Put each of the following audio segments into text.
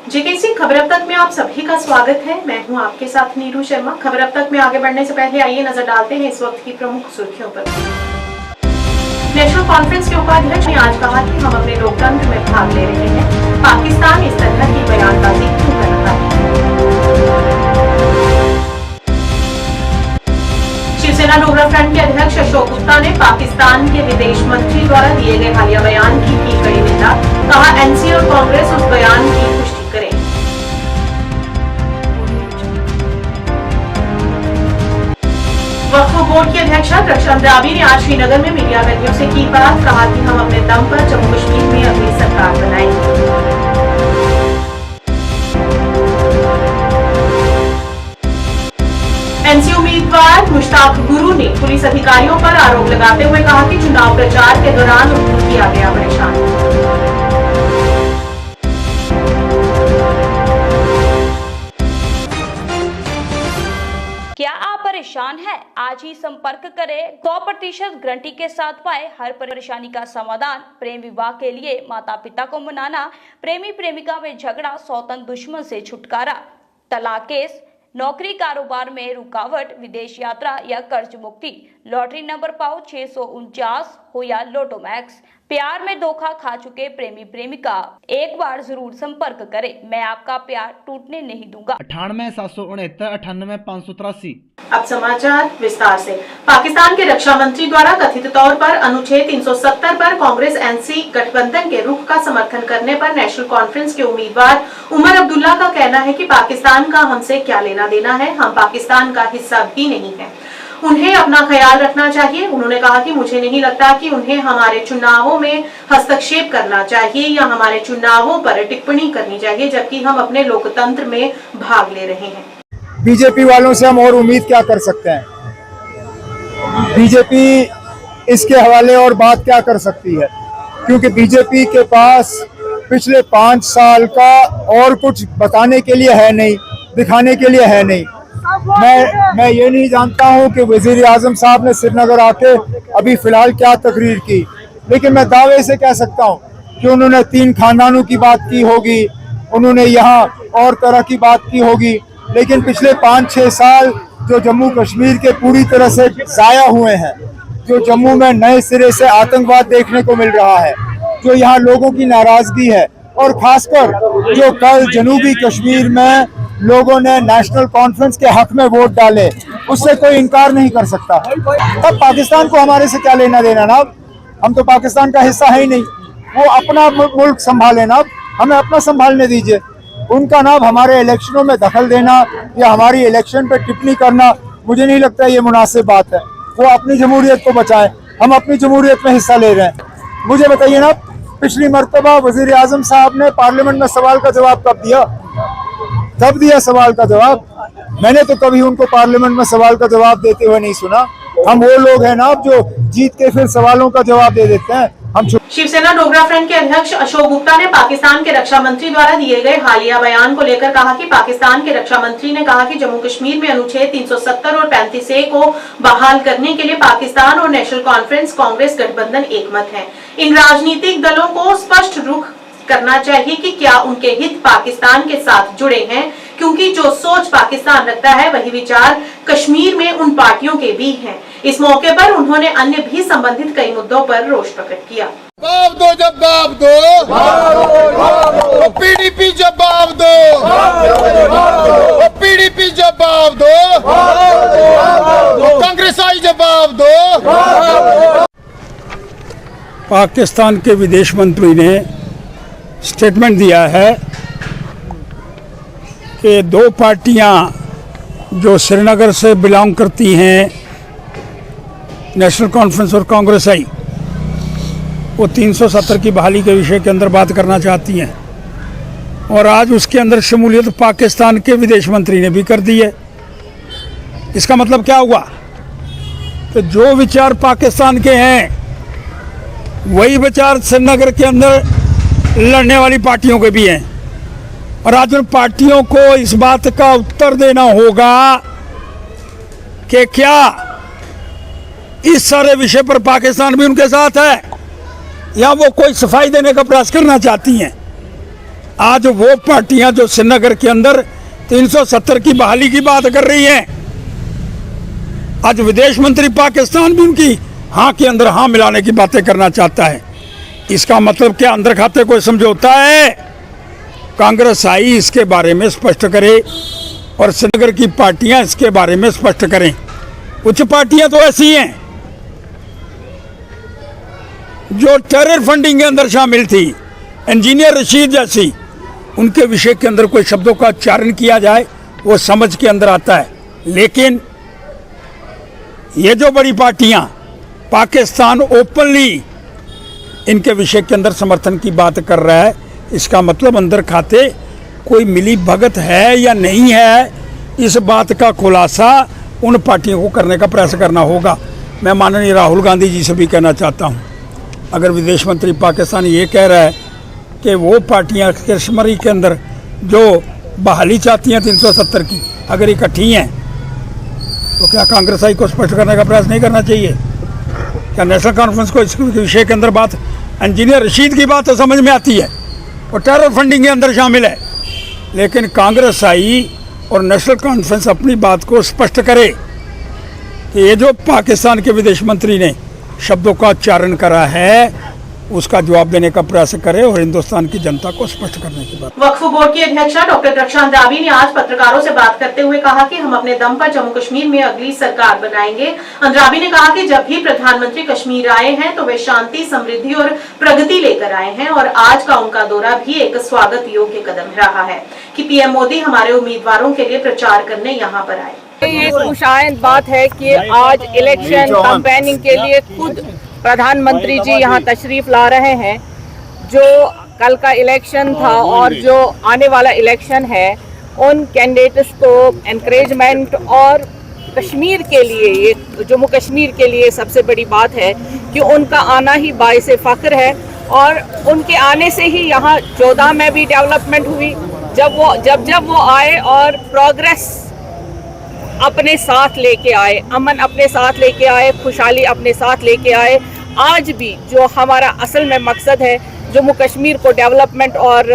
जेके सिंह खबर अब तक में आप सभी का स्वागत है। मैं हूं आपके साथ नीरू शर्मा। खबर अब तक में आगे बढ़ने से पहले आइए नजर डालते हैं इस वक्त की प्रमुख सुर्खियों पर। नेशनल कॉन्फ्रेंस के उपाध्यक्ष ने आज कहा कि हम अपने लोकतंत्र में भाग ले रहे हैं। पाकिस्तान इस तरह की बयानबाजी क्यों कर रहा है? शिवसेना डोगरा फ्रंट के अध्यक्ष अशोक गुप्ता ने पाकिस्तान के विदेश मंत्री द्वारा दिए गए हालिया बयान की कड़ी निंदा। कहा एनसी और कांग्रेस उस बयान की पुष्टि करें। वक्फ बोर्ड की अध्यक्ष रक्षा द्रावी ने आज श्रीनगर में मीडिया कर्मियों से की बात। कहा कि हम अपने दम पर जम्मू कश्मीर में अपनी सरकार बनाएंगे। एनसी उम्मीदवार मुश्ताक गुरु ने पुलिस अधिकारियों पर आरोप लगाते हुए कहा कि चुनाव प्रचार के दौरान उनको किया गया परेशान। क्या आप परेशान हैं? आज ही संपर्क करें। 100% गारंटी के साथ पाए हर परेशानी का समाधान। प्रेम विवाह के लिए माता पिता को मनाना, प्रेमी प्रेमिका में झगड़ा, सौतन दुश्मन से छुटकारा, तलाक केस, नौकरी कारोबार में रुकावट, विदेश यात्रा या कर्ज मुक्ति, लॉटरी नंबर पाओ 649 हो या लोटो मैक्स, प्यार में धोखा खा चुके प्रेमी प्रेमिका, एक बार जरूर संपर्क करें। मैं आपका प्यार टूटने नहीं दूंगा। 98 769 98 583। अब समाचार विस्तार से। पाकिस्तान के रक्षा मंत्री द्वारा कथित तौर पर अनुच्छेद 370 पर कांग्रेस एनसी गठबंधन के रुख का समर्थन करने पर नेशनल कॉन्फ्रेंस के उम्मीदवार उमर अब्दुल्ला का कहना है कि पाकिस्तान का हमसे क्या लेना देना है, हम पाकिस्तान का हिस्सा भी नहीं है, उन्हें अपना ख्याल रखना चाहिए। उन्होंने कहा कि मुझे नहीं लगता कि उन्हें हमारे चुनावों में हस्तक्षेप करना चाहिए या हमारे चुनावों पर टिप्पणी करनी चाहिए, जबकि हम अपने लोकतंत्र में भाग ले रहे हैं। बीजेपी वालों से हम और उम्मीद क्या कर सकते हैं? बीजेपी इसके हवाले और बात क्या कर सकती है, क्योंकि बीजेपी के पास पिछले 5 साल का और कुछ बताने के लिए है नहीं, दिखाने के लिए है नहीं। मैं ये नहीं जानता हूं कि वजीर आजम साहब ने श्रीनगर आके अभी फिलहाल क्या तकरीर की, लेकिन मैं दावे से कह सकता हूं कि उन्होंने 3 खानदानों की बात की होगी, उन्होंने यहाँ और तरह की बात की होगी, लेकिन पिछले 5-6 साल जो जम्मू कश्मीर के पूरी तरह से जाया हुए हैं, जो जम्मू में नए सिरे से आतंकवाद देखने को मिल रहा है, जो यहाँ लोगों की नाराजगी है, और खासकर जो कल जनूबी कश्मीर में लोगों ने नेशनल कॉन्फ्रेंस के हक में वोट डाले, उससे कोई इनकार नहीं कर सकता। तब पाकिस्तान को हमारे से क्या लेना देना ना, हम तो पाकिस्तान का हिस्सा है ही नहीं। वो अपना मुल्क संभाले ना, हमें अपना संभालने दीजिए। उनका नाम हमारे इलेक्शनों में दखल देना या हमारी इलेक्शन पे टिप्पणी करना, मुझे नहीं लगता ये मुनासिब बात है। वो अपनी जमहूरियत को बचाएं, हम अपनी जमहूरियत में हिस्सा ले रहे हैं। मुझे बताइए ना, पिछली मरतबा वजीर आजम साहब ने पार्लियामेंट में सवाल का जवाब कब दिया? तब दिया सवाल का जवाब। मैंने तो कभी उनको पार्लियामेंट में सवाल का जवाब देते हुए नहीं सुना। हम वो लोग हैं ना जो जीत के फिर सवालों का जवाब दे देते हैं। शिवसेना डोगरा फ्रंट के अध्यक्ष अशोक गुप्ता ने पाकिस्तान के रक्षा मंत्री द्वारा दिए गए हालिया बयान को लेकर कहा कि पाकिस्तान के रक्षा मंत्री ने कहा कि जम्मू कश्मीर में अनुच्छेद 370 और 35A को बहाल करने के लिए पाकिस्तान और नेशनल कॉन्फ्रेंस कांग्रेस गठबंधन एकमत है। इन राजनीतिक दलों को स्पष्ट रुख करना चाहिए कि क्या उनके हित पाकिस्तान के साथ जुड़े हैं, क्योंकि जो सोच पाकिस्तान रखता है वही विचार कश्मीर में उन पार्टियों के भी हैं। इस मौके पर उन्होंने अन्य भी संबंधित कई मुद्दों पर रोष प्रकट किया। जवाब दो, जवाब दो, पीडीपी जवाब दो, पीडीपी जवाब दो, कांग्रेस आई जवाब दो। पाकिस्तान के विदेश मंत्री ने स्टेटमेंट दिया है कि 2 पार्टियां जो श्रीनगर से बिलोंग करती हैं, नेशनल कॉन्फ्रेंस और कांग्रेस आई, वो 370 की बहाली के विषय के अंदर बात करना चाहती हैं, और आज उसके अंदर शमूलियत पाकिस्तान के विदेश मंत्री ने भी कर दी है। इसका मतलब क्या हुआ कि जो विचार पाकिस्तान के हैं वही विचार श्रीनगर के अंदर लड़ने वाली पार्टियों के भी हैं, और आज उन पार्टियों को इस बात का उत्तर देना होगा कि क्या इस सारे विषय पर पाकिस्तान भी उनके साथ है या वो कोई सफाई देने का प्रयास करना चाहती हैं। आज वो पार्टियां जो श्रीनगर के अंदर 370 की बहाली की बात कर रही हैं, आज विदेश मंत्री पाकिस्तान भी उनकी हाँ के अंदर हाँ मिलाने की बातें करना चाहता है। इसका मतलब क्या अंदर खाते कोई समझौता है? कांग्रेस आई इसके बारे में स्पष्ट करे और श्रीनगर की पार्टियां इसके बारे में स्पष्ट करें। कुछ पार्टियां तो ऐसी हैं जो टेरर फंडिंग के अंदर शामिल थी, इंजीनियर रशीद जैसी, उनके विषय के अंदर कोई शब्दों का उच्चारण किया जाए वो समझ के अंदर आता है। लेकिन ये जो बड़ी पार्टियां पाकिस्तान ओपनली इनके विषय के अंदर समर्थन की बात कर रहा है, इसका मतलब अंदर खाते कोई मिली भगत है या नहीं है, इस बात का खुलासा उन पार्टियों को करने का प्रयास करना होगा। मैं माननीय राहुल गांधी जी से भी कहना चाहता हूं, अगर विदेश मंत्री पाकिस्तान ये कह रहा है कि वो पार्टियां कश्मीर के अंदर जो बहाली चाहती हैं 370 की अगर इकट्ठी हैं, तो क्या कांग्रेस आई को स्पष्ट करने का प्रयास नहीं करना चाहिए? क्या नेशनल कॉन्फ्रेंस को इस विषय के अंदर बात, इंजीनियर रशीद की बात तो समझ में आती है और टेरर फंडिंग के अंदर शामिल है, लेकिन कांग्रेस आई और नेशनल कॉन्फ्रेंस अपनी बात को स्पष्ट करे कि ये जो पाकिस्तान के विदेश मंत्री ने शब्दों का उच्चारण करा है उसका जवाब देने का प्रयास करे और हिंदुस्तान की जनता को स्पष्ट करने की बात। वक्फ बोर्ड की अध्यक्षा डॉक्टर रक्षा अंद्राबी ने आज पत्रकारों से बात करते हुए कहा कि हम अपने दम पर जम्मू कश्मीर में अगली सरकार बनाएंगे। अंद्राबी ने कहा कि जब भी प्रधानमंत्री कश्मीर आए हैं तो वे शांति, समृद्धि और प्रगति लेकर आए हैं और आज का उनका दौरा भी एक स्वागत योग्य कदम रहा है कि पीएम मोदी हमारे उम्मीदवारों के लिए प्रचार करने यहाँ पर आए। ये खुशाइंद बात है कि आज इलेक्शन कैंपेनिंग के लिए खुद प्रधानमंत्री जी यहाँ तशरीफ ला रहे हैं। जो कल का इलेक्शन था और जो आने वाला इलेक्शन है, उन कैंडिडेट्स को एनकरेजमेंट और कश्मीर के लिए, ये जम्मू कश्मीर के लिए सबसे बड़ी बात है कि उनका आना ही बाइस फ़ख्र है और उनके आने से ही यहाँ 14 में भी डेवलपमेंट हुई। जब वो आए और प्रोग्रेस अपने साथ लेके आए, अमन अपने साथ लेके आए, खुशहाली अपने साथ लेके आए। आज भी जो हमारा असल में मकसद है जम्मू कश्मीर को डेवलपमेंट और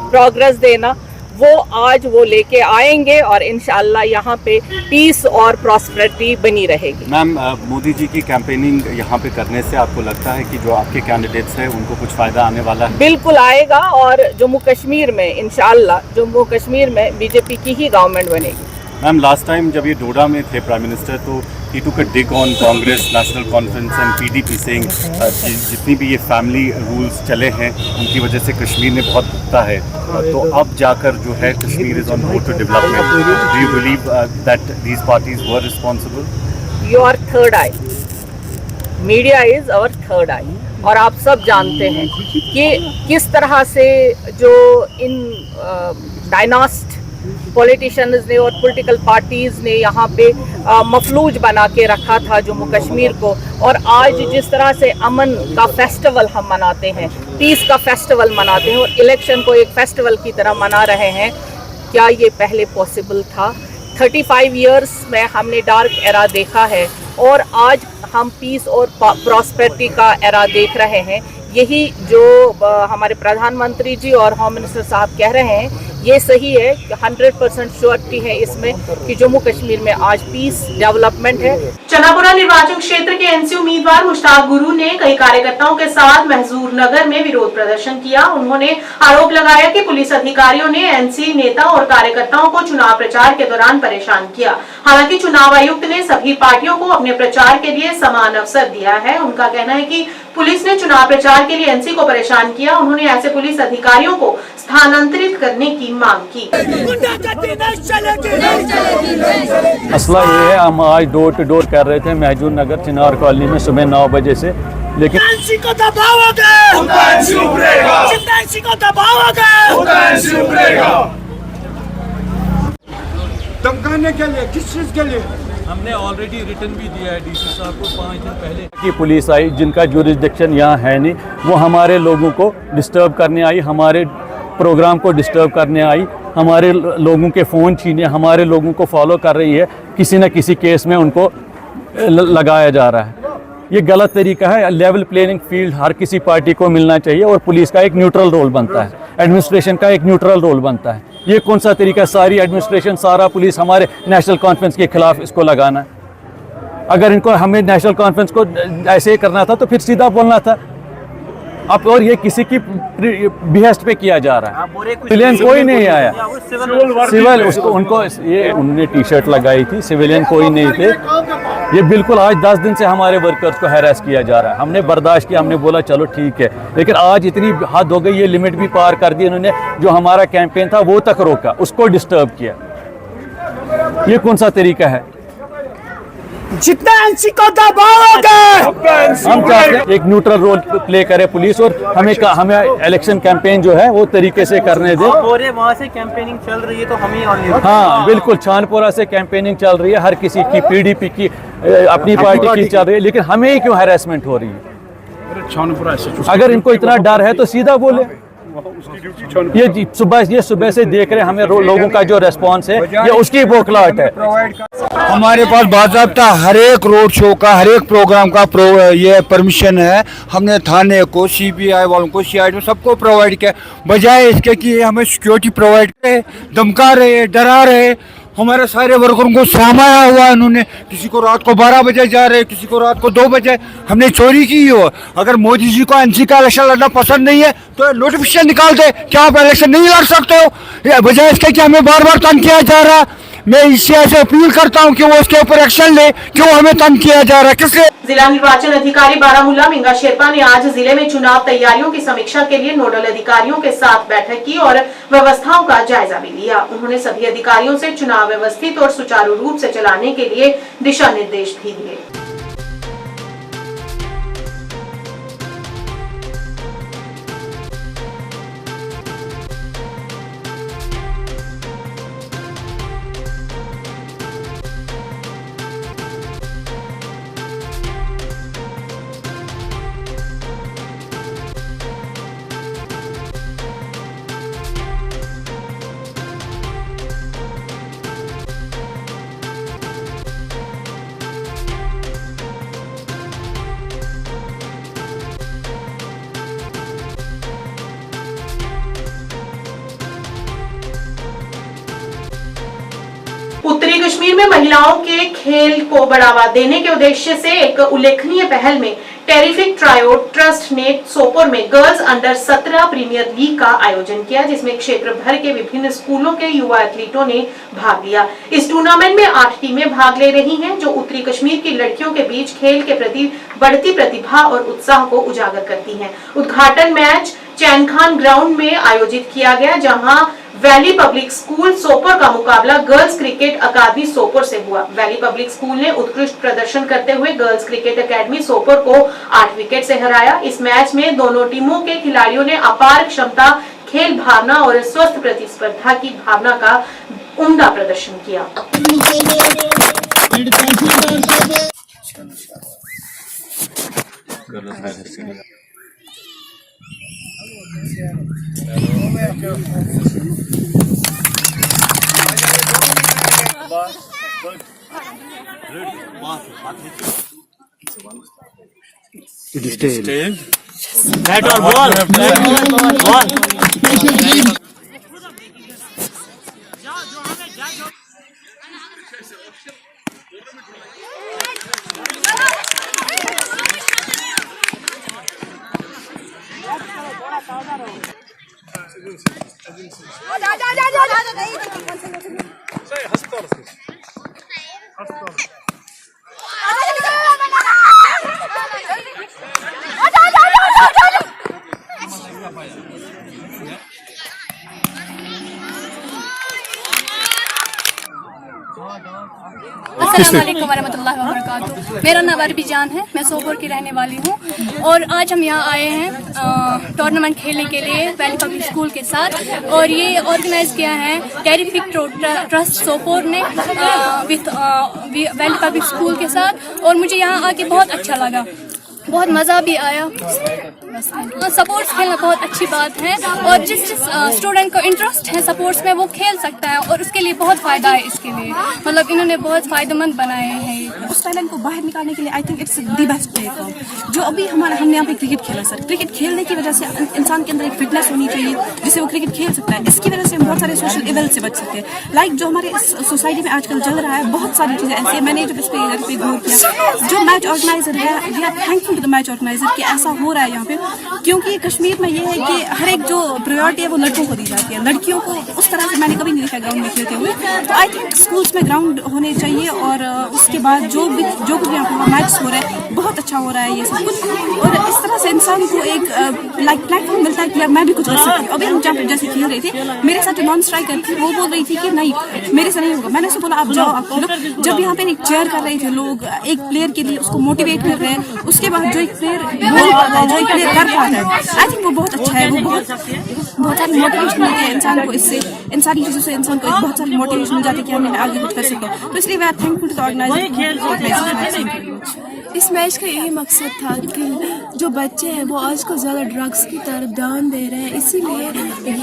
प्रोग्रेस देना, वो आज वो लेके आएंगे और इंशाअल्लाह यहाँ पे पीस और प्रॉस्पेरिटी बनी रहेगी। मैम, मोदी जी की कैंपेनिंग यहाँ पे करने से आपको लगता है कि जो आपके कैंडिडेट्स हैं उनको कुछ फ़ायदा आने वाला है? बिल्कुल आएगा और जम्मू कश्मीर में इंशाअल्लाह जम्मू कश्मीर में बीजेपी की ही गवर्नमेंट बनेगी। मैम, लास्ट टाइम जब ये डोडा में थे प्राइम मिनिस्टर, तो he took a dig on Congress, National Conference and PDP saying जितनी भी ये फैमिली रूल्स चले हैं उनकी वजह से कश्मीर में बहुत भुगता है। तो अब जाकर जो है Kashmir is on road to development. Do you believe that these parties were responsible? Your third eye, media is our third eye, और आप सब जानते हैं कि किस तरह से जो इन डायनास्ट पॉलिटिशियंस ने और पॉलिटिकल पार्टीज़ ने यहाँ पे मफलूज बना के रखा था जम्मू कश्मीर को, और आज जिस तरह से अमन का फेस्टिवल हम मनाते हैं, पीस का फेस्टिवल मनाते हैं और इलेक्शन को एक फेस्टिवल की तरह मना रहे हैं, क्या ये पहले पॉसिबल था? 35 इयर्स में हमने डार्क एरा देखा है और आज हम पीस और प्रॉस्पेरिटी का एरा देख रहे हैं। यही जो हमारे प्रधानमंत्री जी और होम मिनिस्टर साहब कह रहे हैं ये सही है कि 100% श्योरिटी है इसमें कि जम्मू कश्मीर में आज पीस डेवलपमेंट है। चनापुरा निर्वाचन क्षेत्र के एनसी उम्मीदवार मुश्ताक गुरु ने कई कार्यकर्ताओं के साथ महजूर नगर में विरोध प्रदर्शन किया। उन्होंने आरोप लगाया कि पुलिस अधिकारियों ने एनसी नेता और कार्यकर्ताओं को चुनाव प्रचार के दौरान परेशान किया। हालांकि चुनाव आयुक्त ने सभी पार्टियों को अपने प्रचार के लिए समान अवसर दिया है। उनका कहना है कि पुलिस ने चुनाव प्रचार के लिए एनसी को परेशान किया। उन्होंने ऐसे पुलिस अधिकारियों को स्थानांतरित करने की मांग की। मसला ये है, हम आज डोर टू डोर कर रहे थे महजूर नगर चिनार कॉलोनी में सुबह 9 बजे से, लेकिन को दबाओगे धमकाने के लिए, किस चीज़ के लिए? हमने ऑलरेडी रिटर्न भी दिया है डीसी साहब को 5 दिन पहले कि पुलिस आई जिनका जुरिस्डिक्शन यहाँ है नहीं, वो हमारे लोगों को डिस्टर्ब करने आई, हमारे प्रोग्राम को डिस्टर्ब करने आई, हमारे लोगों के फ़ोन छीने, हमारे लोगों को फॉलो कर रही है, किसी न किसी केस में उनको लगाया जा रहा है। ये गलत तरीका है। लेवल प्लेइंग फील्ड हर किसी पार्टी को मिलना चाहिए और पुलिस का एक न्यूट्रल रोल बनता है, एडमिनिस्ट्रेशन का एक न्यूट्रल रोल बनता है। ये कौन सा तरीका है? सारी एडमिनिस्ट्रेशन, सारा पुलिस हमारे नेशनल कॉन्फ्रेंस के खिलाफ इसको लगाना। अगर इनको हमें नेशनल कॉन्फ्रेंस को ऐसे ही करना था तो फिर सीधा बोलना था। अब और ये किसी की बिहेस्ट पे किया जा रहा है। सिविलियन कोई नहीं आया, सिविल उसको उनको ये उन्होंने टी शर्ट लगाई थी, सिविलियन कोई नहीं थे। ये बिल्कुल आज 10 दिन से हमारे वर्कर्स को हैरेस किया जा रहा है। हमने बर्दाश्त किया, हमने बोला चलो ठीक है, लेकिन आज इतनी हद हो गई, ये लिमिट भी पार कर दी इन्होंने। जो हमारा कैंपेन था वो तक रोका, उसको डिस्टर्ब किया। ये कौन सा तरीका है? जितना एनसी को दबाओगे, हम चाहते हैं एक न्यूट्रल रोल प्ले करे पुलिस और हमें इलेक्शन कैंपेन जो है वो तरीके से करने दे। वहाँ से कैंपेनिंग चल रही है तो हमें ऑनलाइन, हाँ बिल्कुल, छानपुरा से कैंपेनिंग चल रही है, हर किसी की, पीडीपी की, अपनी पार्टी की चल रही है, लेकिन हमें ही क्यों हैरेसमेंट हो रही है? अगर इनको इतना डर है तो सीधा बोले। ये सुबह से देख रहे हैं हमें लोगों का जो रेस्पॉन्स है, ये उसकी बौखलाहट है। हमारे पास बाकायदा हर एक रोड शो का, हर एक प्रोग्राम का ये परमिशन है। हमने थाने को, सीबीआई वालों को, सीआईडी सबको प्रोवाइड किया, बजाय इसके कि ये हमें सिक्योरिटी प्रोवाइड करे, धमका रहे, डरा रहे। हमारे सारे वर्करों को सहमाया हुआ है इन्होंने। किसी को रात को 12 बजे जा रहे, किसी को रात को 2 बजे। हमने चोरी की हो। अगर मोदी जी को एनसी का इलेक्शन लड़ना पसंद नहीं है तो नोटिफिकेशन निकाल दे कि आप इलेक्शन नहीं लड़ सकते हो, बजाय इसके कि हमें बार बार तंग किया जा रहा। मैं इससे ऐसे अपील करता हूं कि वो उसके ऊपर एक्शन ले। क्यों हमें तंग किया जा रहा है, किससे? जिला निर्वाचन अधिकारी बारामूला मिंगा शेरपा ने आज जिले में चुनाव तैयारियों की समीक्षा के लिए नोडल अधिकारियों के साथ बैठक की और व्यवस्थाओं का जायजा भी लिया। उन्होंने सभी अधिकारियों से चुनाव व्यवस्थित और सुचारू रूप से चलाने के लिए दिशा निर्देश भी दिए। उत्तरी कश्मीर में महिलाओं के खेल को बढ़ावा देने के उद्देश्य से एक उल्लेखनीय पहल में टेरिफिक ट्रायोड ट्रस्ट ने सोपोर में गर्ल्स अंडर 17 प्रीमियर लीग का आयोजन किया, जिसमें क्षेत्र भर के विभिन्न स्कूलों के युवा एथलीटों ने भाग लिया। इस टूर्नामेंट में 8 टीमें भाग ले रही हैं, जो उत्तरी कश्मीर की लड़कियों के बीच खेल के प्रति बढ़ती प्रतिभा और उत्साह को उजागर करती हैं। उद्घाटन मैच चैनखान ग्राउंड में आयोजित किया गया, जहां वैली पब्लिक स्कूल सोपोर का मुकाबला गर्ल्स क्रिकेट अकादमी सोपोर से हुआ। वैली पब्लिक स्कूल ने उत्कृष्ट प्रदर्शन करते हुए गर्ल्स क्रिकेट अकादमी सोपोर को 8 विकेट से हराया। इस मैच में दोनों टीमों के खिलाड़ियों ने अपार क्षमता, खेल भावना और स्वस्थ प्रतिस्पर्धा की भावना का उम्दा प्रदर्शन किया। अस्सलामुअलैकुम वरहमतुल्लाहि वबरकातुहू। मेरा नाम अरबी जान है, मैं सोपोर की रहने वाली हूँ और आज हम यहाँ आए हैं टूर्नामेंट खेलने के लिए वैली पब्लिक स्कूल के साथ। और ये ऑर्गेनाइज किया है टेरिफिक ट्रस्ट सोपोर ने विथ वैली पब्लिक स्कूल के साथ। और मुझे यहाँ आके बहुत अच्छा लगा, बहुत मज़ा भी आया। स्पोर्ट्स खेलना बहुत अच्छी बात है और जिस स्टूडेंट को इंटरेस्ट है स्पोर्ट्स में वो खेल सकता है और उसके लिए बहुत फ़ायदा है। इसके लिए मतलब इन्होंने बहुत फ़ायदेमंद बनाए हैं। उस टैलेंट को बाहर निकालने के लिए I think it's the best platform. जो अभी हमने यहाँ पे क्रिकेट खेला सर, क्रिकेट खेलने की वजह से इंसान के अंदर एक फिटनेस होनी चाहिए जिससे वो क्रिकेट खेल सकता है। इसकी वजह से हम बहुत सारे सोशल इवेल से बच सकते हैं। लाइक जो हमारे सोसाइटी में आजकल चल रहा है, बहुत सारी चीज़ें ऐसी है। मैंने जब इस पे गौर किया, जो मैच ऑर्गेनाइजर है, we are thankful to the match organiser कि ऐसा हो रहा है यहाँ पे, क्योंकि कश्मीर में ये है कि हर एक जो प्रायोरिटी है वो लड़कों को दी जाती है। लड़कियों को उस तरह से मैंने कभी नहीं देखा ग्राउंड में खेलते हुए। तो आई थिंक स्कूल्स में ग्राउंड होने चाहिए और उसके बाद जो कुछ यहाँ पे मैच हो रहा है बहुत अच्छा हो रहा है ये सब कुछ। और इस तरह से इंसान को एक लाइक प्लेटफॉर्म मिलता है कि यार मैं भी कुछ कर सकती हूँ। अभी हम जहाँ जैसे खेल रहे थे, मेरे साथ जो नॉन स्ट्राइकर थी वो बोल रही थी कि नहीं मेरे से नहीं होगा। मैंने उससे बोला आप जाओ आप खेलो। जब यहाँ पे एक चेयर कर रहे थे लोग एक प्लेयर के लिए, उसको मोटिवेट कर रहे हैं, उसके बाद जो एक प्लेयर बोल पाता है, जो एक प्लेयर कर पाता है, आई थिंक वो बहुत अच्छा है। वो बहुत सारी मोटिवेशन मिलती है इंसान को। इससे इन सारी चीज़ों से इंसान को एक बहुत सारी मोटिवेशन मिल जाती है कि हम आगे कुछ कर सकते हैं। तो इसलिए मैं थैंकफुल टू ऑर्गेनाइजर। इस मैच का यही मकसद था कि जो बच्चे हैं वो आजकल ज़्यादा ड्रग्स की तरफ ध्यान दे रहे हैं, इसीलिए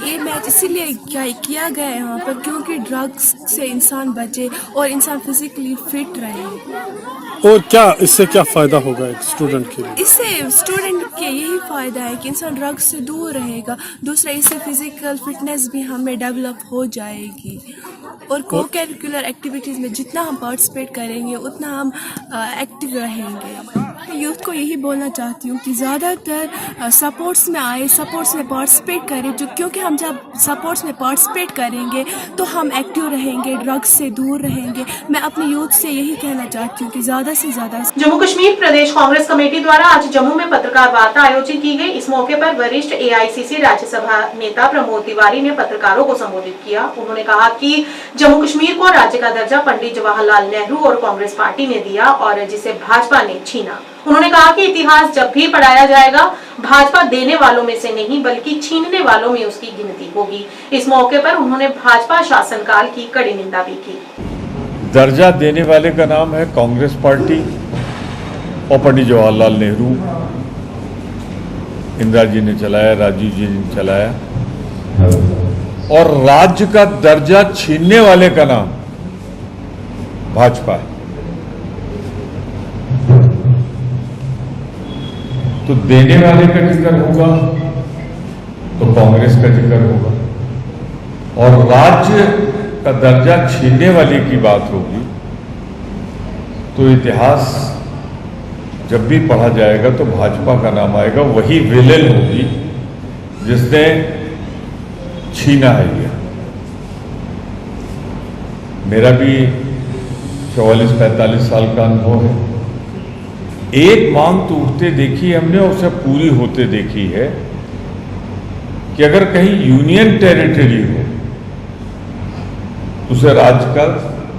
ये मैच इसीलिए किया गया है यहाँ पर, क्योंकि ड्रग्स से इंसान बचे और इंसान फिजिकली फिट रहे। और क्या इससे क्या फायदा होगा एक स्टूडेंट के लिए? इससे स्टूडेंट के यही फ़ायदा है कि इंसान ड्रग्स से दूर रहेगा। दूसरा, इससे फिजिकल फिटनेस भी हमें डेवलप हो जाएगी। और को करिकुलर एक्टिविटीज़ में जितना हम पार्टिसिपेट करेंगे उतना हम एक्टिव रहेंगे। यूथ को यही बोलना चाहती हूँ कि ज़्यादातर सपोर्ट्स में आए, सपोर्ट्स में पार्टिसिपेट करें, जो क्योंकि हम जब सपोर्ट्स में पार्टिसिपेट करेंगे तो हम एक्टिव रहेंगे, ड्रग्स से दूर रहेंगे। मैं अपने यूथ से यही कहना चाहती हूँ कि ज़्यादा से ज़्यादा। जम्मू कश्मीर प्रदेश कांग्रेस कमेटी द्वारा आज जम्मू में पत्रकार वार्ता आयोजित की गई। इस मौके पर वरिष्ठ AICC राज्यसभा नेता प्रमोद तिवारी ने पत्रकारों को संबोधित किया। उन्होंने कहा कि जम्मू कश्मीर को राज्य का दर्जा पंडित जवाहरलाल नेहरू और कांग्रेस पार्टी ने दिया और जिसे भाजपा ने छीना। उन्होंने कहा कि इतिहास जब भी पढ़ाया जाएगा भाजपा देने वालों में से नहीं बल्कि छीनने वालों में उसकी गिनती होगी। इस मौके पर उन्होंने भाजपा शासनकाल की कड़ी निंदा भी की। दर्जा देने वाले का नाम है कांग्रेस पार्टी और पंडित जवाहरलाल नेहरू, इंदिरा जी ने चलाया, राजीव जी ने चलाया। और राज्य का दर्जा छीनने वाले का नाम भाजपा है। तो देने वाले का जिक्र होगा तो कांग्रेस का जिक्र होगा, और राज्य का दर्जा छीनने वाले की बात होगी तो इतिहास जब भी पढ़ा जाएगा तो भाजपा का नाम आएगा। वही विलेन होगी जिसने छीना है ये। मेरा भी 44-45 साल का अनुभव है। एक मांग तो उठते देखी हमने और उसे पूरी होते देखी है कि अगर कहीं यूनियन टेरिटरी हो उसे राज्य का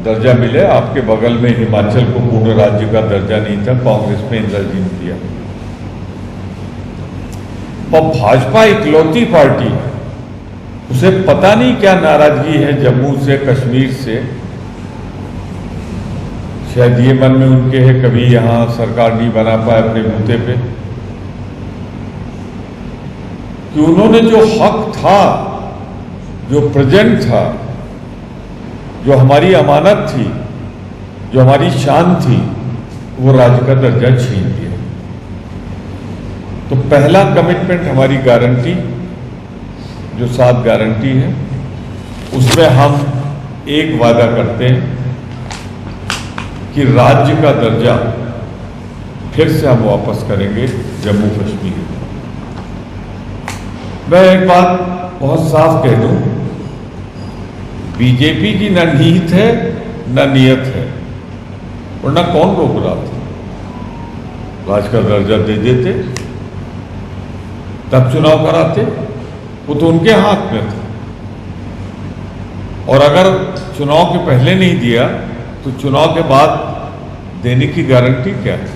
दर्जा मिले। आपके बगल में हिमाचल को पूर्ण राज्य का दर्जा नहीं था, कांग्रेस में इंदिरा जी ने दिया। और भाजपा इकलौती पार्टी है, उसे पता नहीं क्या नाराजगी है जम्मू से, कश्मीर से। शायद ये मन में उनके है कभी यहां सरकार नहीं बना पाए अपने बूते पे, कि उन्होंने जो हक था, जो प्रेजेंट था, जो हमारी अमानत थी, जो हमारी शान थी, वो राज्य का दर्जा छीन लिया। तो पहला कमिटमेंट हमारी गारंटी, जो 7 गारंटी है, उसमें हम एक वादा करते हैं कि राज्य का दर्जा फिर से हम वापस करेंगे जम्मू कश्मीर। मैं एक बात बहुत साफ कह दूं, बीजेपी की न नीयत है न नियत है, वरना कौन रोक रहा था? राज्य का दर्जा दे देते, तब चुनाव कराते, वो तो उनके हाथ में था। और अगर चुनाव के पहले नहीं दिया तो चुनाव के बाद देने की गारंटी क्या है?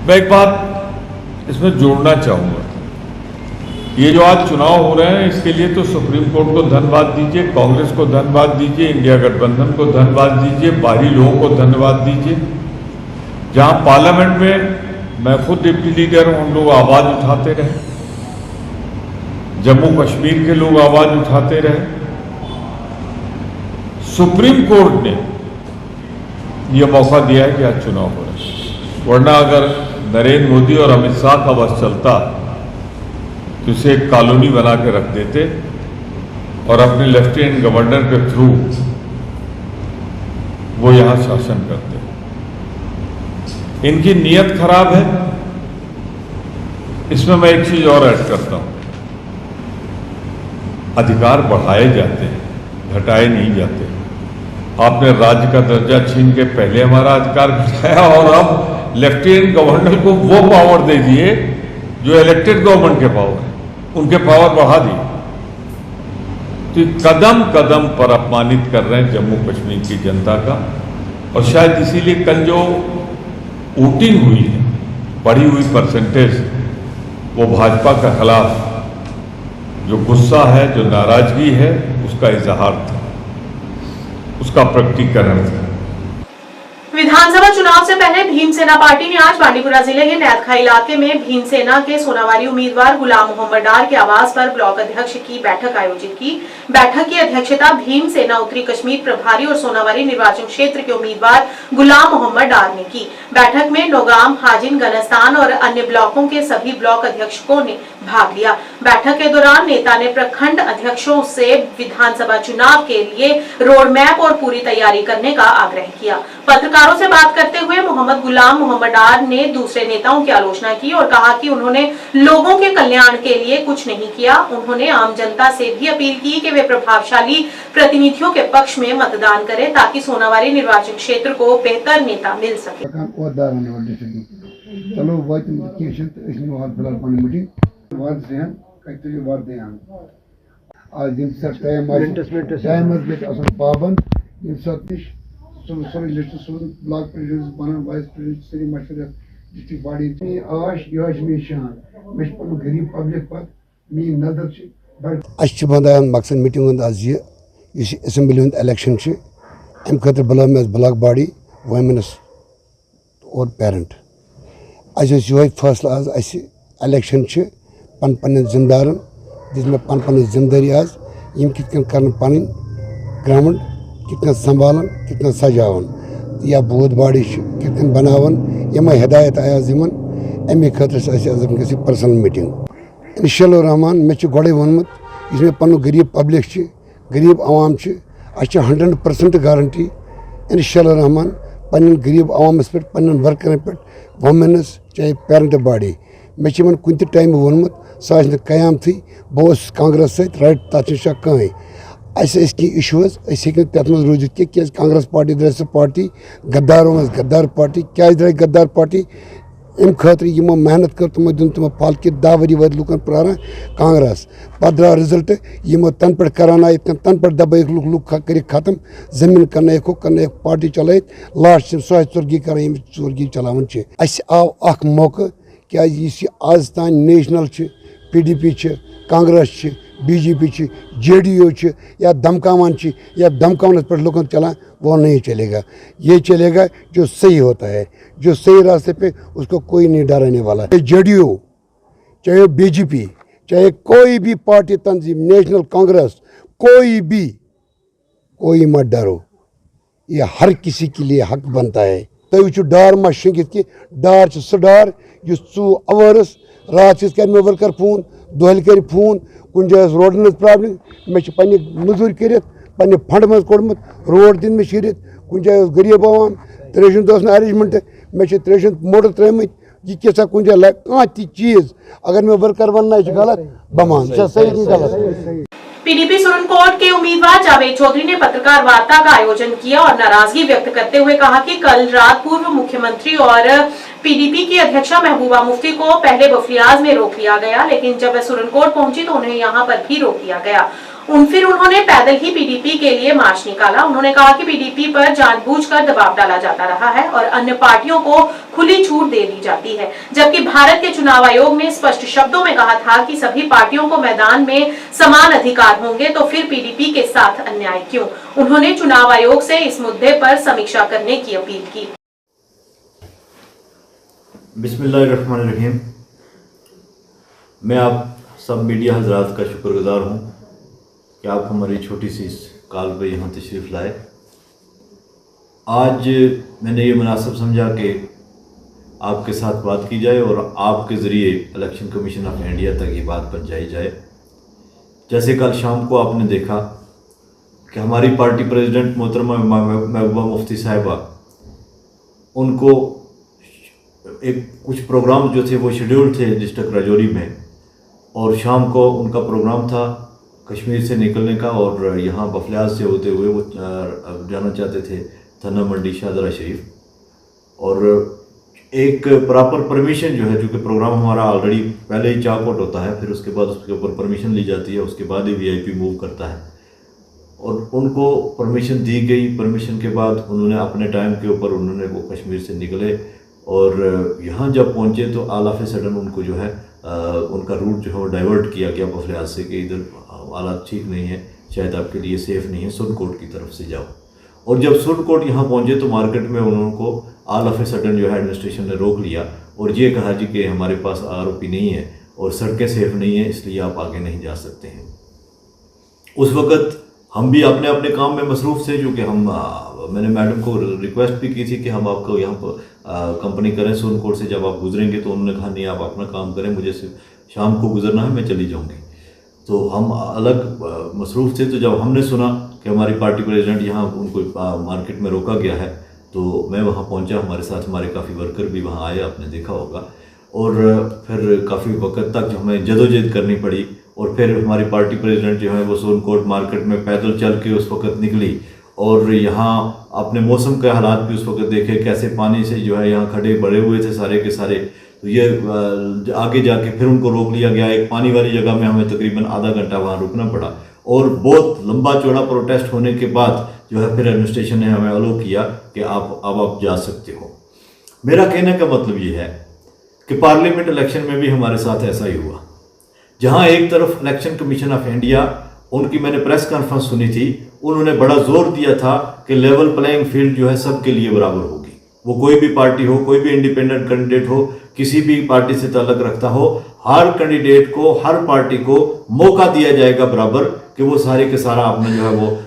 मैं एक बात इसमें जोड़ना चाहूंगा, ये जो आज चुनाव हो रहे हैं इसके लिए तो सुप्रीम कोर्ट को धन्यवाद दीजिए, कांग्रेस को धन्यवाद दीजिए, इंडिया गठबंधन को धन्यवाद दीजिए, बाहरी लोगों को धन्यवाद दीजिए। जहां पार्लियामेंट में मैं खुद डिप्टी लीडर हूं, हम लोग आवाज उठाते रहे, जम्मू कश्मीर के लोग आवाज उठाते रहे। सुप्रीम कोर्ट ने ये मौका दिया है कि आज चुनाव हो रहे हैं। वरना अगर नरेंद्र मोदी और अमित शाह का बस चलता तो इसे एक कॉलोनी बना के रख देते और अपने लेफ्टिनेंट गवर्नर के थ्रू वो यहां शासन करते। इनकी नीयत खराब है। इसमें मैं एक चीज और ऐड करता हूं, अधिकार बढ़ाए जाते हैं, घटाए नहीं जाते। आपने राज्य का दर्जा छीन के पहले हमारा अधिकार घटाया और अब लेफ्टिनेंट गवर्नर को वो पावर दे दिए जो इलेक्टेड गवर्नमेंट के पावर है, उनके पावर बढ़ा दिए। तो कदम कदम पर अपमानित कर रहे हैं जम्मू कश्मीर की जनता का। और शायद इसीलिए कल जो वोटिंग हुई है, बढ़ी हुई परसेंटेज, वो भाजपा के खिलाफ जो गुस्सा है, जो नाराजगी है, उसका इजहार था, उसका प्रकटीकरण था। विधानसभा चुनाव से पहले भीमसेना पार्टी ने आज बांडीपुरा जिले के नैदखा इलाके में भीमसेना के सोनावारी उम्मीदवार गुलाम मोहम्मद डार के आवास पर ब्लॉक अध्यक्ष की बैठक आयोजित की। बैठक की अध्यक्षता भीमसेना उत्तरी कश्मीर प्रभारी और सोनावारी निर्वाचन क्षेत्र के उम्मीदवार गुलाम मोहम्मद डार ने की। बैठक में नौगाम, हाजिन, गनस्तान और अन्य ब्लॉकों के सभी ब्लॉक अध्यक्षों ने भाग लिया। बैठक के दौरान नेता ने प्रखंड अध्यक्षों से विधानसभा चुनाव के लिए रोड मैप और पूरी तैयारी करने का आग्रह किया। पत्रकारों से बात करते हुए गुलाम मोहम्मद डार ने दूसरे नेताओं की आलोचना की और कहा कि उन्होंने लोगों के कल्याण के लिए कुछ नहीं किया। उन्होंने आम जनता से भी अपील की कि वे प्रभावशाली प्रतिनिधियों के पक्ष में मतदान करें ताकि सोनावारी निर्वाचन क्षेत्र को बेहतर नेता मिल सके। ब्लॉक प्रेसिडेंट बना, वाइस प्रेसिडेंट सारी मशवरा डिस्ट्रिक्ट बॉडी आश यह मे शान मे गरीब पब्लिक पर मी नजर बंदान मकसद मीटिंग आज यह असेंबली हूं इलेक्शन अम खतर बुला ब्लॉक बॉडी वुमेन्स और पेरेंट यह फैसला आज इलेक्शन पन पन जिम्मेदारन दिस मे पन पन जिम्मेदारी आज यम कित कर पन ग्राउंड कितना संभालन कितना सजावन या बूथ बॉडी कित बनावन यम हिदायत आज अमे खतर पर्सनल मीटिंग इंशाअल्लाह रहमान मे गोड़े वोनमुत मे पन गरीब पब्लिक गरीब आवाम 100% गारंटी इंशाअल्लाह रहमान पन गरीब आवामस पे पन वर्करन पे वुमेन्स चाहे पेरेंट बॉडी मे कुन टाइम वोनमुत सह कयाम थी बहुत कांग्रेस सत राइट तथ कहीं की इशूज तथ मज रूजित क्या कांग्रेस पार्टी द्राय सह पार्टी गद्दारों मज गद्दार पार्टी क्या द्राय गद्दार पार्टी अम खतर यमो मेहनत कर तुमो दिन तुम फल कि 10 वरी वत लुकन प्रान कांग्रेस पत् द्राव रिजल्ट यमो तन पे करान आय तन पे दबाइक लुक कर खत्म जमीन कन पार्टी चल लास्ट सह चुर्गी कर चुर्गी चलान आव अख मौका क्या आज तान national PDP Congress BJP JDU या धमकावन या धमकावनस पर लुकन चलान वो नहीं चलेगा। ये चलेगा जो सही होता है, जो सही रास्ते पे उसको कोई नहीं डराने वाला। चाहे JDU चाहे BJP चाहे कोई भी पार्टी तंजीम नेशनल कांग्रेस कोई मत डरो, ये हर किसी के लिए हक बनता है। तो वो डार मा शिंगित कि डार सह डार अवर्स रात कर मे वर्कर फोन दोहल कर फोन कुन जाय रोडन प्रॉब्लम मे पे मजूर कर पे फंड मज कोड़मुत रोड दिन मे शीरित कुन जाय गरीब आवाम त्रेशन दोस अरेंजमेंट मे त्रेशन मोटर त्रेमित यह कैसा कुन जाय कह चीज अगर मे वर्कर वन गलत बमान सही गलत। PDP सुरनकोट के उम्मीदवार जावेद चौधरी ने पत्रकार वार्ता का आयोजन किया और नाराजगी व्यक्त करते हुए कहा कि कल रात पूर्व मुख्यमंत्री और PDP की अध्यक्षा महबूबा मुफ्ती को पहले बफलियाज में रोक लिया गया, लेकिन जब वह सुरनकोट पहुंची तो उन्हें यहां पर भी रोक लिया गया। फिर उन्होंने पैदल ही PDP के लिए मार्च निकाला। उन्होंने कहा कि PDP पर जानबूझकर दबाव डाला जाता रहा है और अन्य पार्टियों को खुली छूट दे दी जाती है, जबकि भारत के चुनाव आयोग ने स्पष्ट शब्दों में कहा था कि सभी पार्टियों को मैदान में समान अधिकार होंगे, तो फिर PDP के साथ अन्याय क्यों। उन्होंने चुनाव आयोग से इस मुद्दे पर समीक्षा करने की अपील की। बिस्मिल्लाहिर्रहमानिर्रहीम। मैं आप सब मीडिया हजरात का शुक्रगुजार हूँ कि आप हमारी छोटी सी इस कॉल पर यहाँ तशरीफ़ लाए। आज मैंने ये मुनासिब समझा कि आपके साथ बात की जाए और आपके ज़रिए इलेक्शन कमीशन ऑफ इंडिया तक ये बात पहुंचाई जाए। जैसे कल शाम को आपने देखा कि हमारी पार्टी प्रेसिडेंट मोहतरमा महबूबा मुफ्ती साहिबा, उनको एक कुछ प्रोग्राम जो थे वो शेड्यूल थे डिस्ट्रिक्ट राजौरी में, और शाम को उनका प्रोग्राम था कश्मीर से निकलने का और यहाँ बफलियाज से होते हुए वो जाना चाहते थे थना मंडी शाहदरा शरीफ। और एक प्रॉपर परमिशन जो है, जो कि प्रोग्राम हमारा ऑलरेडी पहले ही चाकआउट होता है, फिर उसके बाद उसके ऊपर परमिशन ली जाती है, उसके बाद ही VIP मूव करता है, और उनको परमिशन दी गई। परमिशन के बाद उन्होंने अपने टाइम के ऊपर उन्होंने वो कश्मीर से निकले और यहाँ जब पहुँचे तो ऑल ऑफ ए सडन उनको जो है उनका रूट जो है वो डाइवर्ट किया गया बफलियाज से कि इधर हालात ठीक नहीं है, शायद आपके लिए सेफ़ नहीं है, सुरनकोट की तरफ से जाओ। और जब सुरनकोट यहाँ पहुँचे तो मार्केट में उनको ऑल ऑफ ए सडन जो है एडमिनिस्ट्रेशन ने रोक लिया और ये कहा जी कि हमारे पास ROP नहीं है और सड़कें सेफ़ नहीं है, इसलिए आप आगे नहीं जा सकते हैं। उस वक़्त हम भी अपने अपने काम में मसरूफ़ थे, जो कि मैंने मैडम को रिक्वेस्ट भी की थी कि हम आपको यहाँ पर कंपनी करें सुरनकोट से, जब आप गुजरेंगे तो उन्होंने कहा नहीं, आप अपना काम करें, मुझे सिर्फ शाम को गुजरना है, मैं चली जाऊँगी। तो हम अलग मसरूफ़ थे। तो जब हमने सुना कि हमारी पार्टी प्रेसिडेंट यहाँ उनको मार्केट में रोका गया है, तो मैं वहाँ पहुँचा, हमारे साथ हमारे काफ़ी वर्कर भी वहाँ आए, आपने देखा होगा। और फिर काफ़ी वक्त तक जो हमें जदोजहद करनी पड़ी और फिर हमारी पार्टी प्रेसिडेंट जो है वो सुरनकोट मार्केट में पैदल चल के उस वक्त निकली और यहाँ अपने मौसम के हालात भी उस वक्त देखे, कैसे पानी से जो है यहाँ खड़े बड़े हुए थे सारे के सारे। तो ये आगे जाके फिर उनको रोक लिया गया। एक पानी वाली जगह में हमें तकरीबन आधा घंटा वहाँ रुकना पड़ा और बहुत लंबा चौड़ा प्रोटेस्ट होने के बाद जो है फिर एडमिनिस्ट्रेशन ने हमें अलो किया कि आप जा सकते हो। मेरा कहने का मतलब ये है कि पार्लियामेंट इलेक्शन में भी हमारे साथ ऐसा ही हुआ, जहाँ एक तरफ इलेक्शन कमीशन ऑफ इंडिया, उनकी मैंने प्रेस कॉन्फ्रेंस सुनी थी, उन्होंने बड़ा जोर दिया था कि लेवल प्लेइंग फील्ड जो है सबके लिए बराबर होगी। वो कोई भी पार्टी हो, कोई भी इंडिपेंडेंट कैंडिडेट हो, किसी भी पार्टी से ताल्लुक रखता हो, हर कैंडिडेट को, हर पार्टी को मौका दिया जाएगा बराबर कि वो सारे के सारा अपना जो है वो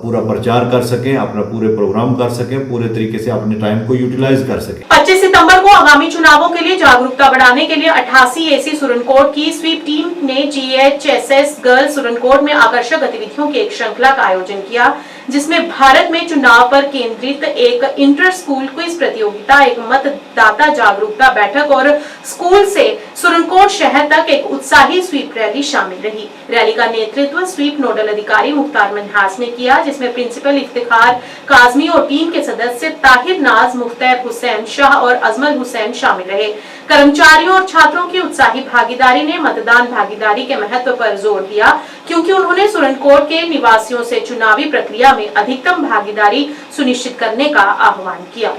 पूरा प्रचार कर सकें, अपना पूरे प्रोग्राम कर सकें, पूरे तरीके से अपने टाइम को यूटिलाइज कर सकें। 25 सितंबर को आगामी चुनावों के लिए जागरूकता बढ़ाने के लिए 88 AC सुरनकोट की स्वीप टीम ने GHSS गर्ल्स सुरनकोट में आकर्षक गतिविधियों की एक श्रृंखला का आयोजन किया, जिसमें भारत में चुनाव पर केंद्रित एक इंटर स्कूल क्विज प्रतियोगिता, एक मतदाता जागरूकता बैठक और स्कूल से सुरनकोट शहर तक एक उत्साही स्वीप रैली शामिल रही। रैली का नेतृत्व स्वीप नोडल अधिकारी मुख्तार मनहास ने किया, जिसमें प्रिंसिपल इफ्तिखार काजमी और टीम के सदस्य ताहिर नाज, मुख्तार हुसैन शाह और अजमल हुसैन शामिल रहे। कर्मचारियों और छात्रों की उत्साही भागीदारी ने मतदान भागीदारी के महत्व पर जोर दिया, क्योंकि उन्होंने सुरनकोट के निवासियों से चुनावी प्रक्रिया में अधिकतम भागीदारी सुनिश्चित करने का आह्वान किया।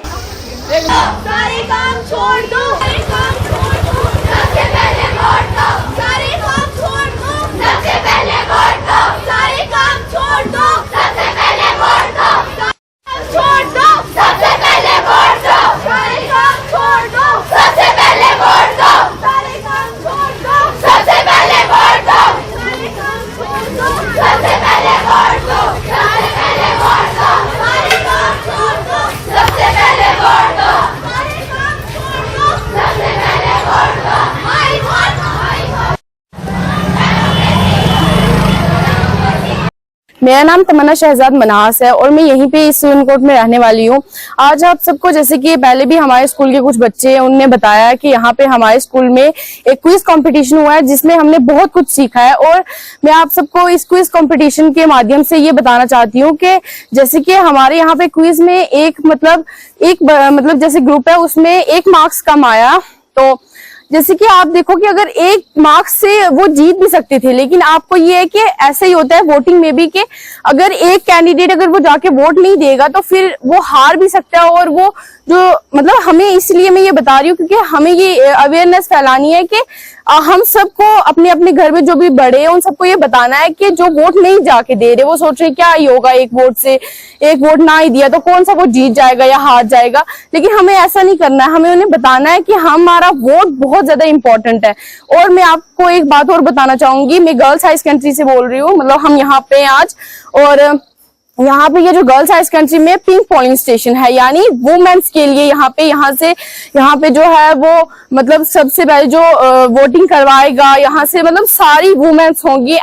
सारे काम छोड़ दो, सारे काम छोड़ दो, सबसे पहले वोट दो, सारे काम छोड़ दो, सबसे पहले वोट दो, सारे काम छोड़ दो, सबसे पहले वोट दो, छोड़ दो, सबसे पहले वोट दो, सारे काम छोड़ दो, सबसे पहले वोट दो, सारे काम छोड़ दो, सबसे पहले वोट दो, सारे काम छोड़ दो, सबसे पहले वोट दो, सारे पहले वोट दो, सारे काम छोड़ दो, सबसे पहले वोट दो, सारे काम छोड़ दो, सबसे पहले वोट दो, माई वोट, माई वोट। मेरा नाम तमन्ना शहजाद मनास है और मैं यहीं पे इस सुरनकोट में रहने वाली हूँ। आज आप सबको, जैसे कि पहले भी हमारे स्कूल के कुछ बच्चे हैं, उनने बताया कि यहाँ पे हमारे स्कूल में एक क्विज कंपटीशन हुआ है, जिसमें हमने बहुत कुछ सीखा है। और मैं आप सबको इस क्विज कंपटीशन के माध्यम से ये बताना चाहती हूँ कि जैसे कि हमारे यहाँ पे क्विज में एक मतलब जैसे ग्रुप है, उसमें 1 मार्क्स कम आया, तो जैसे कि आप देखो कि अगर 1 मार्क्स से वो जीत भी सकते थे, लेकिन आपको ये है कि ऐसा ही होता है वोटिंग में भी कि अगर एक कैंडिडेट अगर वो जाके वोट नहीं देगा तो फिर वो हार भी सकता है। और वो जो मतलब हमें, इसलिए मैं ये बता रही हूँ क्योंकि हमें ये अवेयरनेस फैलानी है कि हम सबको अपने अपने घर में जो भी बड़े हैं उन सबको ये बताना है कि जो वोट नहीं जाके दे रहे, वो सोच रहे क्या ही होगा, 1 वोट से, 1 वोट ना ही दिया तो कौन सा वो जीत जाएगा या हार जाएगा। लेकिन हमें ऐसा नहीं करना है, हमें उन्हें बताना है कि हमारा वोट बहुत ज्यादा इंपॉर्टेंट है। और मैं आपको एक बात और बताना चाहूंगी, मैं गर्ल्स हाई सेकेंडरी से बोल रही हूँ, मतलब हम यहाँ पे आज, और यहाँ पे ये जो गर्ल्स हायर सेकेंडरी में पिंक पोलिंग स्टेशन है, यानी वुमेन्स के लिए यहाँ पे जो है वो मतलब सबसे पहले जो वोटिंग करवाएगा यहाँ से मतलब सारी वुमेन्स होंगी।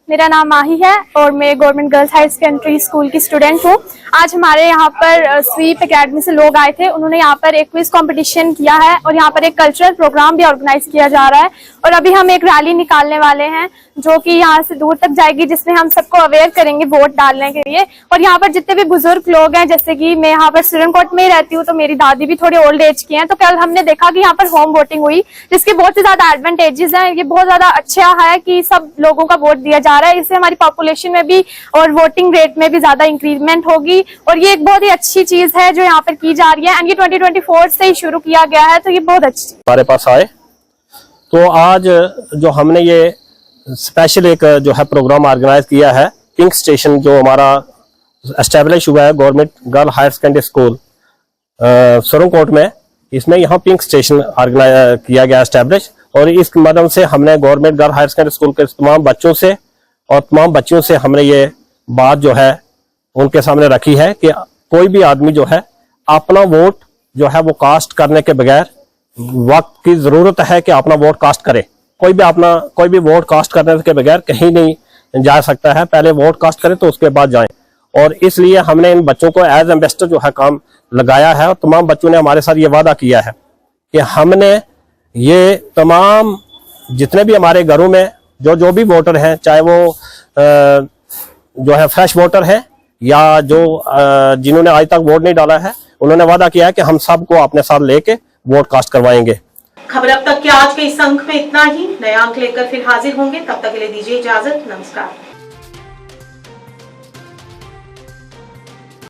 मेरा नाम माही है और मैं government girls higher secondary school की स्टूडेंट हूँ। आज हमारे यहाँ पर स्वीप एकेडमी से लोग आए थे, उन्होंने यहाँ पर एक क्विज कंपटीशन किया है और यहाँ पर एक कल्चरल प्रोग्राम भी ऑर्गेनाइज किया जा रहा है और अभी हम एक रैली निकालने वाले हैं जो कि यहाँ से दूर तक जाएगी, जिसमें हम सबको अवेयर करेंगे वोट डालने के लिए। और यहाँ पर जितने भी बुजुर्ग लोग हैं, जैसे कि मैं यहाँ पर सिरनकोट में ही रहती हूँ तो मेरी दादी भी थोड़ी ओल्ड एज की हैं, तो कल हमने देखा कि यहाँ पर होम वोटिंग हुई, जिसके बहुत ही ज्यादा एडवांटेजेस हैं। ये बहुत ज्यादा अच्छा है कि सब लोगों का वोट दिया जा रहा है, इससे हमारी पॉपुलेशन में भी और वोटिंग रेट में भी ज्यादा इंक्रीजमेंट होगी और ये एक बहुत ही अच्छी चीज है जो यहाँ पर की जा रही है एंड ये 2024 से ही शुरू किया गया है, तो ये बहुत अच्छी। हमारे पास आए तो आज जो हमने ये स्पेशल एक जो है प्रोग्राम ऑर्गेनाइज किया है, पिंक स्टेशन जो हमारा एस्टेब्लिश हुआ है government girl higher secondary school Surankote में, इसमें यहाँ पिंक स्टेशन ऑर्गेनाइज किया गया एस्टेब्लिश और इस मदद से हमने government girl higher secondary school के तमाम बच्चों से और तमाम बच्चियों से हमने ये बात जो है उनके सामने रखी है कि कोई भी आदमी जो है अपना वोट जो है वो कास्ट करने के बगैर, वक्त की जरूरत है कि अपना वोट कास्ट करे। कोई भी वोट कास्ट करने के बगैर कहीं नहीं जा सकता है, पहले वोट कास्ट करे तो उसके बाद जाए। और इसलिए हमने इन बच्चों को एज एम्बेसडर जो है काम लगाया है और तमाम बच्चों ने हमारे साथ ये वादा किया है कि हमने ये तमाम जितने भी हमारे घरों में जो भी वोटर हैं, चाहे वो जो है फ्रेश वोटर है या जो जिन्होंने आज तक वोट नहीं डाला है, उन्होंने वादा किया है कि हम सबको अपने साथ लेके वोट कास्ट करवाएंगे। खबर अब तक के आज के इस अंक में इतना ही। नया अंक लेकर फिर हाजिर होंगे, तब तक के लिए दीजिए इजाजत। नमस्कार।